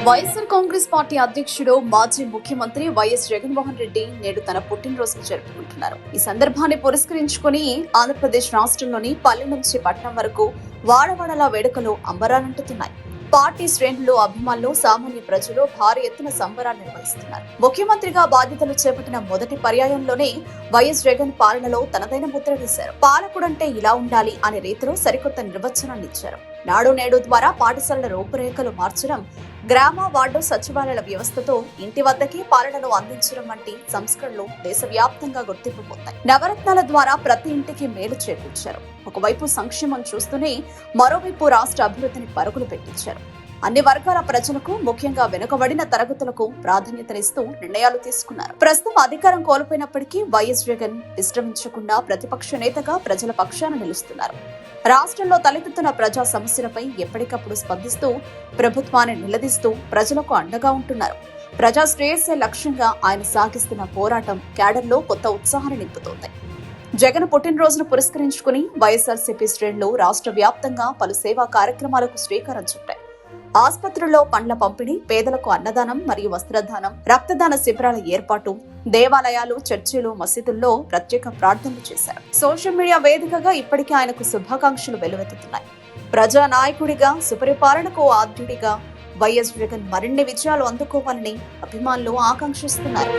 YSR Congress party అధ్యక్షుడు మాజీ ముఖ్యమంత్రి వైఎస్ జగన్మోహన్ రెడ్డి నేడు తన పుట్టినరోజును జరుపుకుంటున్నారు. ఈ సందర్భాన్ని పురస్కరించుకుని ఆంధ్రప్రదేశ్ రాష్ట్రంలోని పల్లె నుంచి పట్నం వరకు వాడవాడలా వేడుకలు అంబరానంటుతున్నాయి. పార్టీ శ్రేణులు, అభిమానులు, సామాన్య ప్రజలు భారీ ఎత్తున సంబరాలు నిర్వహిస్తున్నారు. ముఖ్యమంత్రిగా బాధ్యతలు చేపట్టిన మొదటి పర్యాయంలోనే వైఎస్ జగన్ పాలనలో తనదైన ముద్ర వేశారు. పాలకుడంటే ఇలా ఉండాలి అనే రీతిలో సరికొత్త నిర్వచనాన్ని ఇచ్చారు. నాడు నేడు ద్వారా పాఠశాలల రూపురేఖలు మార్చడం, గ్రామ, వార్డు సచివాలయాల వ్యవస్థతో ఇంటి వద్దకే పాలనను అందించడం వంటి సంస్కరణలు దేశవ్యాప్తంగా గుర్తింపు పొందాయి. నవరత్నాల ద్వారా ప్రతి ఇంటికి మేలు చేకూర్చారు. ఒకవైపు సంక్షేమం చూస్తూనే మరోవైపు రాష్ట్ర అభివృద్ధిని పరుగులు పెట్టించారు. అన్ని వర్గాల ప్రజలకు, ముఖ్యంగా వెనుకబడిన తరగతులకు ప్రాధాన్యతనిస్తూ నిర్ణయాలు తీసుకున్నారు. ప్రస్తుతం అధికారం కోల్పోయినప్పటికీ వైఎస్ జగన్ విశ్రమించకుండా ప్రతిపక్ష నేతగా ప్రజల పక్షాన నిలుస్తున్నారు. రాష్ట్రంలో తలెత్తుతున్న ప్రజా సమస్యలపై ఎప్పటికప్పుడు స్పందిస్తూ ప్రభుత్వాన్ని నిలదీస్తూ ప్రజలకు అండగా ఉంటున్నారు. ప్రజా శ్రేయస్సే లక్ష్యంగా ఆయన సాగిస్తున్న పోరాటం క్యాడర్లో కొత్త ఉత్సాహాన్ని నింపుతోంది. జగన్ పుట్టినరోజును పురస్కరించుకుని వైఎస్ఆర్సీపీ శ్రేణులు రాష్ట్ర వ్యాప్తంగా పలు సేవా కార్యక్రమాలకు శ్రీకారం చుట్టాయి. ఆసుపత్రుల్లో పండ్ల పంపిణీ, పేదలకు అన్నదానం మరియు వస్త్రదానం, రక్తదాన శిబిరాల ఏర్పాటు, దేవాలయాలు, చర్చిలు, మసీదుల్లో ప్రత్యేక ప్రార్థనలు చేశారు. సోషల్ మీడియా వేదికగా ఇప్పటికీ ఆయనకు శుభాకాంక్షలు వెల్లువెత్తుతున్నాయి. ప్రజా నాయకుడిగా, సుపరిపాలనకు ఆద్యుడిగా వైఎస్ జగన్ మరిన్ని విజయాలు అందుకోవాలని అభిమానులు ఆకాంక్షిస్తున్నారు.